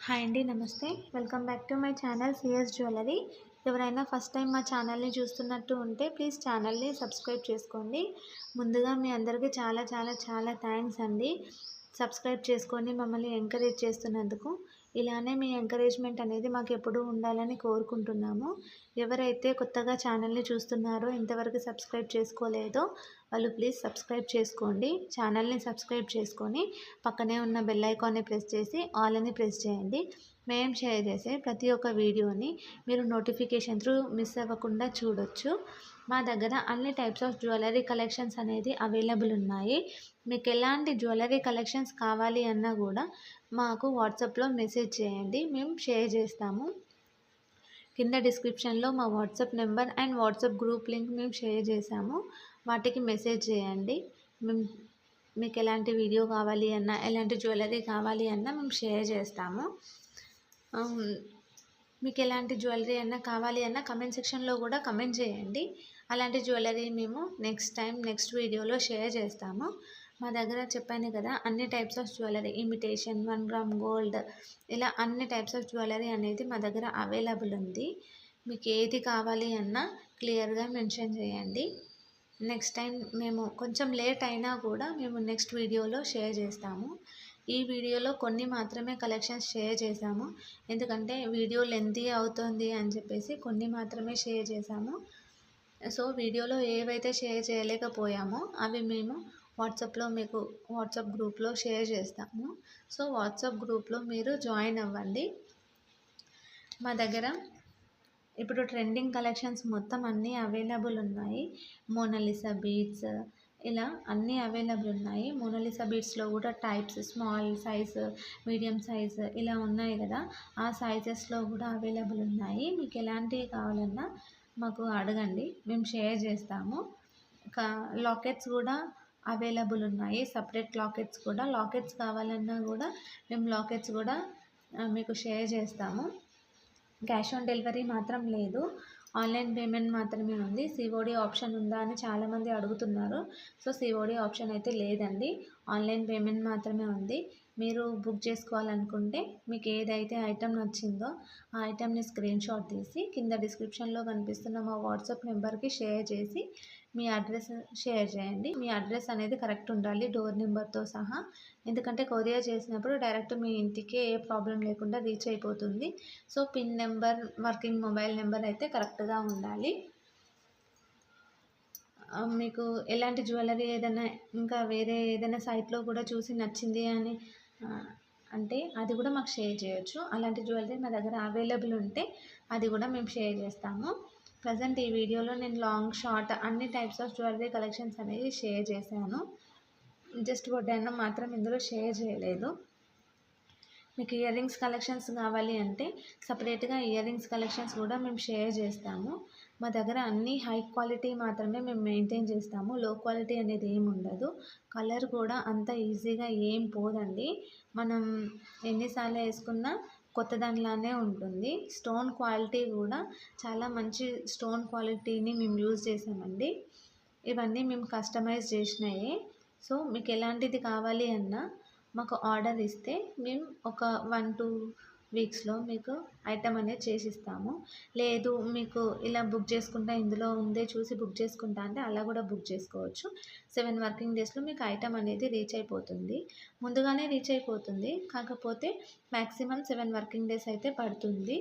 Hi అండి, నమస్తే. Welcome back to my channel CS jewellery. ఎవరైనా ఫస్ట్ టైం మా ఛానల్ని చూస్తున్నట్టు ఉంటే ప్లీజ్ ఛానల్ని సబ్స్క్రైబ్ చేసుకోండి. ముందుగా మీ అందరికీ చాలా చాలా చాలా థ్యాంక్స్ అండి. సబ్స్క్రైబ్ చేసుకొని మమ్మల్ని ఎంకరేజ్ చేస్తున్నందుకు. ఇలానే మీ ఎంకరేజ్మెంట్ అనేది మాకు ఎప్పుడూ ఉండాలని కోరుకుంటున్నాము. ఎవరైతే కొత్తగా ఛానల్ని చూస్తున్నారో, ఇంతవరకు సబ్స్క్రైబ్ చేసుకోలేదో వాళ్ళు ప్లీజ్ సబ్స్క్రైబ్ చేసుకోండి. ఛానల్ని సబ్స్క్రైబ్ చేసుకొని పక్కనే ఉన్న బెల్ ఐకాన్ని ప్రెస్ చేసి ఆల్ అని ప్రెస్ చేయండి. మేము షేర్ చేసే ప్రతి ఒక్క వీడియోని మీరు నోటిఫికేషన్ త్రూ మిస్ అవ్వకుండా చూడొచ్చు. మా దగ్గర అన్ని టైప్స్ ఆఫ్ జ్యువెలరీ కలెక్షన్స్ అనేది అవైలబుల్ ఉన్నాయి. మీకు ఎలాంటి జ్యువెలరీ కలెక్షన్స్ కావాలి అన్నా కూడా మాకు వాట్సాప్లో మెసేజ్ చేయండి, మేము షేర్ చేస్తాము. కింద డిస్క్రిప్షన్లో మా WhatsApp number and WhatsApp group link మేము షేర్ చేసాము. వాటికి మెసేజ్ చేయండి. మేము మీకు ఎలాంటి వీడియో కావాలి అన్నా, ఎలాంటి జ్యువెలరీ కావాలి అన్నా మేము షేర్ చేస్తాము. మీకు ఎలాంటి జ్యువెలరీ అన్నా కావాలి అన్నా కమెంట్ సెక్షన్లో కూడా కమెంట్ చేయండి. అలాంటి జ్యువెలరీ మేము నెక్స్ట్ వీడియోలో షేర్ చేస్తాము. మా దగ్గర చెప్పాను కదా, అన్ని types of jewellery, imitation, 1 gram gold, ఇలా అన్ని టైప్స్ ఆఫ్ జ్యువెలరీ అనేది మా దగ్గర అవైలబుల్ ఉంది. మీకు ఏది కావాలి అన్నా క్లియర్గా మెన్షన్ చేయండి. నెక్స్ట్ టైం మేము కొంచెం లేట్ అయినా కూడా మేము నెక్స్ట్ వీడియోలో షేర్ చేస్తాము. ఈ వీడియోలో కొన్ని మాత్రమే కలెక్షన్స్ షేర్ చేశాము, ఎందుకంటే వీడియో లెంతీ అవుతుంది అని చెప్పేసి కొన్ని మాత్రమే షేర్ చేశాము. సో వీడియోలో ఏవైతే షేర్ చేయలేకపోయామో అవి మేము వాట్సాప్లో మీకు వాట్సాప్ గ్రూప్లో షేర్ చేస్తాము. సో వాట్సాప్ గ్రూప్లో మీరు జాయిన్ అవ్వండి. మా దగ్గర ఇప్పుడు ట్రెండింగ్ కలెక్షన్స్ మొత్తం అన్నీ అవైలబుల్ ఉన్నాయి. మోనాలిసా బీడ్స్, ఇలా అన్నీ అవైలబుల్ ఉన్నాయి. మోనాలిసా బీడ్స్లో కూడా types, small size, medium size ఇలా ఉన్నాయి కదా, ఆ సైజెస్లో కూడా అవైలబుల్ ఉన్నాయి. మీకు ఎలాంటివి కావాలన్నా మాకు అడగండి, మేము షేర్ చేస్తాము. లాకెట్స్ కూడా అవైలబుల్ ఉన్నాయి. సపరేట్ లాకెట్స్ కావాలన్నా కూడా మేము లాకెట్స్ కూడా మీకు షేర్ చేస్తాము. క్యాష్ ఆన్ డెలివరీ మాత్రం లేదు, ఆన్లైన్ పేమెంట్ మాత్రమే ఉంది. సిఓడి ఆప్షన్ ఉందా అని చాలామంది అడుగుతున్నారు. సో సిఓడి ఆప్షన్ అయితే లేదండి, ఆన్లైన్ పేమెంట్ మాత్రమే ఉంది. మీరు బుక్ చేసుకోవాలనుకుంటే మీకు ఏదైతే ఐటెం నచ్చిందో ఆ ఐటెంని స్క్రీన్ షాట్ తీసి కింద డిస్క్రిప్షన్లో కనిపిస్తున్న మా వాట్సాప్ నెంబర్కి షేర్ చేసి మీ అడ్రస్ షేర్ చేయండి. మీ అడ్రస్ అనేది కరెక్ట్ ఉండాలి, డోర్ నెంబర్తో సహా. ఎందుకంటే కొరియర్ చేసినప్పుడు డైరెక్ట్ మీ ఇంటికే ఏ ప్రాబ్లం లేకుండా రీచ్ అయిపోతుంది. So pin number, working mobile number అయితే కరెక్ట్గా ఉండాలి. మీకు ఎలాంటి జ్యువెలరీ ఏదైనా ఇంకా వేరే ఏదైనా సైట్లో కూడా చూసి నచ్చింది అని అంటే అది కూడా మాకు షేర్ చేయొచ్చు. అలాంటి జ్యువెలరీ మా దగ్గర అవైలబుల్ ఉంటే అది కూడా మేము షేర్ చేస్తాము. ప్రజెంట్ ఈ వీడియోలో నేను లాంగ్, షార్ట్ అన్ని టైప్స్ ఆఫ్ జ్యువెలరీ కలెక్షన్స్ అనేది షేర్ చేశాను. జస్ట్ వడ్డానం మాత్రం ఇందులో షేర్ చేయలేదు. మీకు ఇయర్ రింగ్స్ కలెక్షన్స్ కావాలి అంటే సపరేట్గా ఇయర్ రింగ్స్ కలెక్షన్స్ కూడా మేము షేర్ చేస్తాము. మా దగ్గర అన్నీ హై క్వాలిటీ మాత్రమే మేము మెయింటైన్ చేస్తాము, లో క్వాలిటీ అనేది ఏమి ఉండదు. కలర్ కూడా అంత ఈజీగా ఏం పోదండి, మనం ఎన్నిసార్లు వేసుకున్నా కొత్త దానిలానే ఉంటుంది. స్టోన్ క్వాలిటీ కూడా చాలా మంచి స్టోన్ క్వాలిటీని మేము యూజ్ చేసామండి. ఇవన్నీ మేము కస్టమైజ్ చేసినాయి. సో మీకు ఎలాంటిది కావాలి అన్నా మాకు ఆర్డర్ ఇస్తే మేము ఒక 1-2 వీక్స్లో మీకు ఐటమ్ అనేది చేసిస్తాము. లేదు మీకు ఇలా బుక్ చేసుకుంటా, ఇందులో ఉందే చూసి బుక్ చేసుకుంటా అంటే అలా కూడా బుక్ చేసుకోవచ్చు. 7 వర్కింగ్ డేస్లో మీకు ఐటమ్ అనేది రీచ్ అయిపోతుంది. ముందుగానే రీచ్ అయిపోతుంది, కాకపోతే మ్యాక్సిమం 7 వర్కింగ్ డేస్ అయితే పడుతుంది.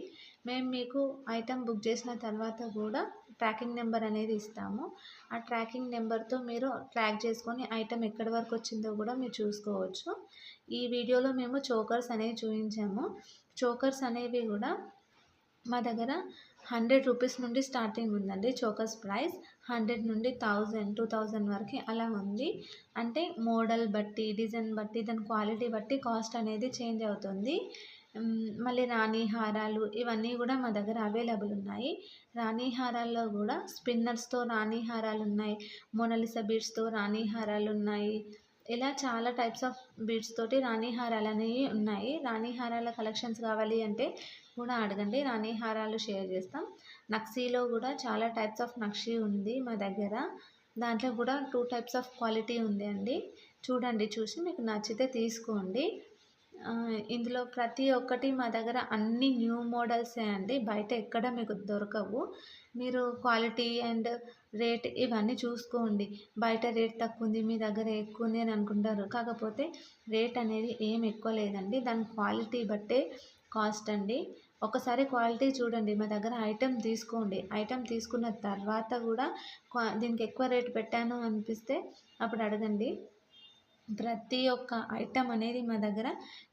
మేము మీకు ఐటమ్ బుక్ చేసిన తర్వాత కూడా ట్రాకింగ్ నెంబర్ అనేది ఇస్తాము. ఆ ట్రాకింగ్ నెంబర్తో మీరు ట్రాక్ చేసుకొని ఐటమ్ ఎక్కడి వరకు వచ్చిందో కూడా మీరు చూసుకోవచ్చు. ఈ వీడియోలో మేము చోకర్స్ అనేవి చూపించాము. చోకర్స్ అనేవి కూడా మా దగ్గర 100 రూపీస్ నుండి స్టార్టింగ్ ఉందండి. చోకర్స్ ప్రైస్ 100 నుండి 1000, 2000 వరకు అలా ఉంది. అంటే మోడల్ బట్టి, డిజైన్ బట్టి, దాని క్వాలిటీ బట్టి కాస్ట్ అనేది చేంజ్ అవుతుంది. మళ్ళీ రాణి హారాలు ఇవన్నీ కూడా మా దగ్గర అవైలబుల్ ఉన్నాయి. రాణి హారాల్లో కూడా స్పిన్నర్స్తో రాణి హారాలు ఉన్నాయి, మోనాలిసా బీడ్స్తో రాణి హారాలు ఉన్నాయి. ఇలా చాలా టైప్స్ ఆఫ్ బీడ్స్ తోటి రాణి హారాలు అనేవి ఉన్నాయి. రాణి హారాల కలెక్షన్స్ కావాలి అంటే కూడా అడగండి, రాణి హారాలు షేర్ చేస్తాం. నక్షీలో కూడా చాలా టైప్స్ ఆఫ్ నక్షీ ఉంది మా దగ్గర. దాంట్లో కూడా 2 టైప్స్ ఆఫ్ క్వాలిటీ ఉంది అండి. చూడండి, చూసి మీకు నచ్చితే తీసుకోండి. ఇందులో ప్రతి ఒక్కటి మా దగ్గర అన్ని న్యూ మోడల్సే అండి. బయట ఎక్కడ మీకు దొరకవు. మీరు క్వాలిటీ అండ్ రేట్ ఇవన్నీ చూసుకోండి. బయట రేట్ తక్కువుంది, మీ దగ్గర ఎక్కువుంది అని అనుకుంటారు. కాకపోతే రేట్ అనేది ఏం ఎక్కువ లేదండి. దాని క్వాలిటీ బట్టే కాస్ట్ అండి. ఒకసారి క్వాలిటీ చూడండి. మా దగ్గర ఐటెమ్ తీసుకోండి. ఐటెమ్ తీసుకున్న తర్వాత కూడా దీనికి ఎక్కువ రేట్ పెట్టాను అనిపిస్తే అప్పుడు అడగండి. ప్రతి ఒక్క ఐటెం అనేది మా దగ్గర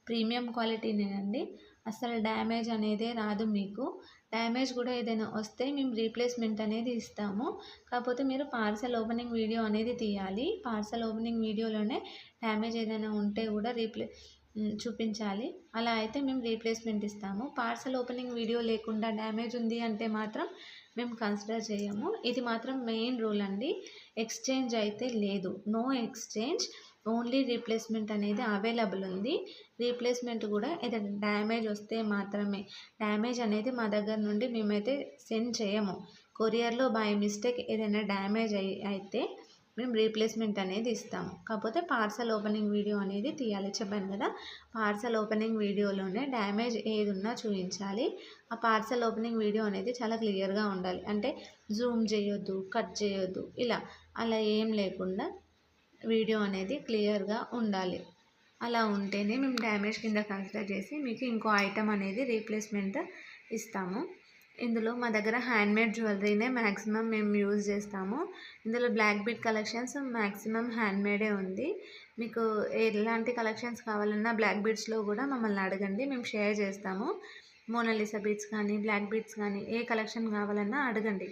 ప్రీమియం క్వాలిటీనేనండి. అస్సలు డ్యామేజ్ అనేదే రాదు మీకు. డ్యామేజ్ కూడా ఏదైనా వస్తే మేము రీప్లేస్మెంట్ అనేది ఇస్తాము. కాకపోతే మీరు పార్సెల్ ఓపెనింగ్ వీడియో అనేది తీయాలి. పార్సెల్ ఓపెనింగ్ వీడియోలోనే డ్యామేజ్ ఏదైనా ఉంటే కూడా చూపించాలి. అలా అయితే మేము రీప్లేస్మెంట్ ఇస్తాము. పార్సెల్ ఓపెనింగ్ వీడియో లేకుండా డ్యామేజ్ ఉంది అంటే మాత్రం మేము కన్సిడర్ చేయము. ఇది మాత్రం మెయిన్ రూల్ అండి. ఎక్స్చేంజ్ అయితే లేదు. No exchange. ఓన్లీ రీప్లేస్మెంట్ అనేది అవైలబుల్ ఉంది. రీప్లేస్మెంట్ కూడా ఏదైనా డ్యామేజ్ వస్తే మాత్రమే. డ్యామేజ్ అనేది మా దగ్గర నుండి మేమైతే సెండ్ చేయము. కొరియర్లో బై మిస్టేక్ ఏదైనా డ్యామేజ్ అయితే మేము రీప్లేస్మెంట్ అనేది ఇస్తాము. కాకపోతే పార్సెల్ ఓపెనింగ్ వీడియో అనేది తీయాలి. చెప్పాను కదా, పార్సెల్ ఓపెనింగ్ వీడియోలోనే డ్యామేజ్ ఏది ఉన్నా చూపించాలి. ఆ పార్సెల్ ఓపెనింగ్ వీడియో అనేది చాలా క్లియర్గా ఉండాలి. అంటే జూమ్ చేయొద్దు, కట్ చేయొద్దు, అలా ఏం లేకుండా వీడియో అనేది క్లియర్గా ఉండాలి. అలా ఉంటేనే మేము డ్యామేజ్ కింద కన్సిడర్ చేసి మీకు ఇంకో ఐటెం అనేది రీప్లేస్మెంట్ ఇస్తాము. ఇందులో మా దగ్గర హ్యాండ్మేడ్ జ్యువెలరీనే మ్యాక్సిమం మేము యూజ్ చేస్తాము. ఇందులో బ్లాక్ బీడ్ కలెక్షన్స్ మ్యాక్సిమం హ్యాండ్మేడే ఉంది. మీకు ఎలాంటి కలెక్షన్స్ కావాలన్నా బ్లాక్ బీడ్స్లో కూడా మమ్మల్ని అడగండి, మేము షేర్ చేస్తాము. మోనాలిసా బీడ్స్ కానీ, బ్లాక్ బీడ్స్ కానీ ఏ కలెక్షన్ కావాలన్నా అడగండి,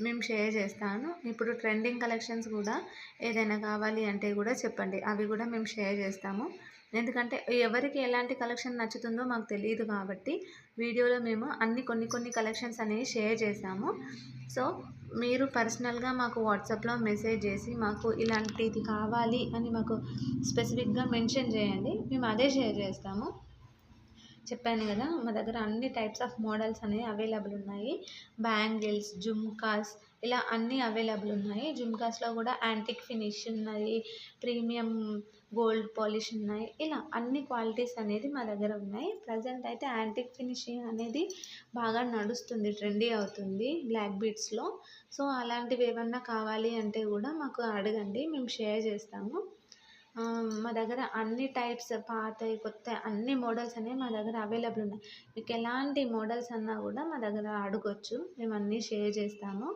మేము షేర్ చేస్తాను. ఇప్పుడు ట్రెండింగ్ కలెక్షన్స్ కూడా ఏదైనా కావాలి అంటే కూడా చెప్పండి, అవి కూడా మేము షేర్ చేస్తాము. ఎందుకంటే ఎవరికి ఎలాంటి కలెక్షన్ నచ్చుతుందో మాకు తెలియదు కాబట్టి వీడియోలో మేము కొన్ని కలెక్షన్స్ అనేవి షేర్ చేసాము. సో మీరు పర్సనల్గా మాకు వాట్సాప్లో మెసేజ్ చేసి మాకు ఇలాంటిది కావాలి అని మాకు స్పెసిఫిక్గా మెన్షన్ చేయండి, మేము అదే షేర్ చేస్తాము. చెప్పాను కదా, మా దగ్గర అన్ని టైప్స్ ఆఫ్ మోడల్స్ అనేవి అవైలబుల్ ఉన్నాయి. బ్యాంగిల్స్, జుమ్కాస్ ఇలా అన్నీ అవైలబుల్ ఉన్నాయి. జుమ్కాస్లో కూడా యాంటిక్ ఫినిష్ ఉన్నాయి, ప్రీమియం గోల్డ్ పాలిష్ ఉన్నాయి. ఇలా అన్ని క్వాలిటీస్ అనేది మా దగ్గర ఉన్నాయి. ప్రజెంట్ అయితే యాంటిక్ ఫినిషింగ్ అనేది బాగా నడుస్తుంది, ట్రెండీ అవుతుంది బ్లాక్ బీడ్స్లో. సో అలాంటివి ఏమన్నా కావాలి అంటే కూడా మాకు అడగండి, మేము షేర్ చేస్తాము. మా దగ్గర అన్ని టైప్స్ పాతవి, కొత్తవి అన్ని మోడల్స్ అనేవి మా దగ్గర అవైలబుల్ ఉన్నాయి. మీకు ఎలాంటి మోడల్స్ అన్నా కూడా మా దగ్గర అడగొచ్చు, మేము అన్నీ షేర్ చేస్తాము.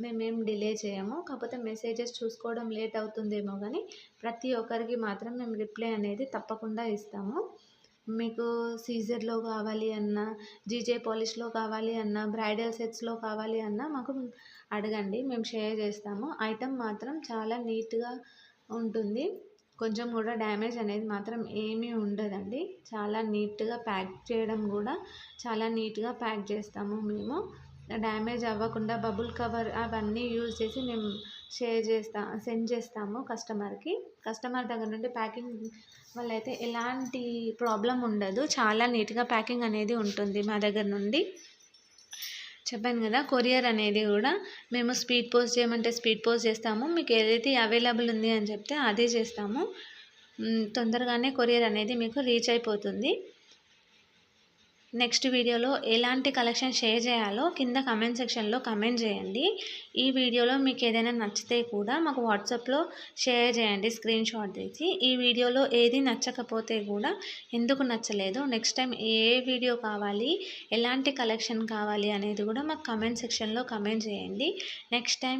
మేమేం డిలే చేయము. కాకపోతే మెసేజెస్ చూసుకోవడం లేట్ అవుతుందేమో కానీ ప్రతి ఒక్కరికి మాత్రం మేము రిప్లై అనేది తప్పకుండా ఇస్తాము. మీకు సీజర్లో కావాలి అన్నా, జీజే పాలిష్లో కావాలి అన్నా, బ్రైడల్ సెట్స్లో కావాలి అన్నా మాకు అడగండి, మేము షేర్ చేస్తాము. ఐటమ్ మాత్రం చాలా నీట్గా ఉంటుంది. కొంచెం కూడా డ్యామేజ్ అనేది మాత్రం ఏమీ ఉండదండి. చాలా నీట్గా ప్యాక్ చేయడం కూడా చాలా నీట్గా ప్యాక్ చేస్తాము మేము. డ్యామేజ్ అవ్వకుండా బబుల్ కవర్ అవన్నీ యూజ్ చేసి మేము సెండ్ చేస్తాము కస్టమర్కి. కస్టమర్ దగ్గర నుండి ప్యాకింగ్ వల్ల అయితే ఎలాంటి ప్రాబ్లం ఉండదు. చాలా నీట్గా ప్యాకింగ్ అనేది ఉంటుంది మా దగ్గర నుండి. చెప్పాను కదా, కొరియర్ అనేది కూడా మేము స్పీడ్ పోస్ట్ చేయమంటే స్పీడ్ పోస్ట్ చేస్తాము. మీకు ఏదైతే అవైలబుల్ ఉంది అని చెప్తే అదే చేస్తాము. తొందరగానే కొరియర్ అనేది మీకు రీచ్ అయిపోతుంది. నెక్స్ట్ వీడియోలో ఎలాంటి కలెక్షన్ షేర్ చేయాలో కింద కమెంట్ సెక్షన్లో కమెంట్ చేయండి. ఈ వీడియోలో మీకు ఏదైనా నచ్చితే కూడా మాకు వాట్సాప్లో షేర్ చేయండి స్క్రీన్ షాట్ తీసి. ఈ వీడియోలో ఏది నచ్చకపోతే కూడా ఎందుకు నచ్చలేదు, నెక్స్ట్ టైం ఏ వీడియో కావాలి, ఎలాంటి కలెక్షన్ కావాలి అనేది కూడా మాకు కమెంట్ సెక్షన్లో కమెంట్ చేయండి. Next time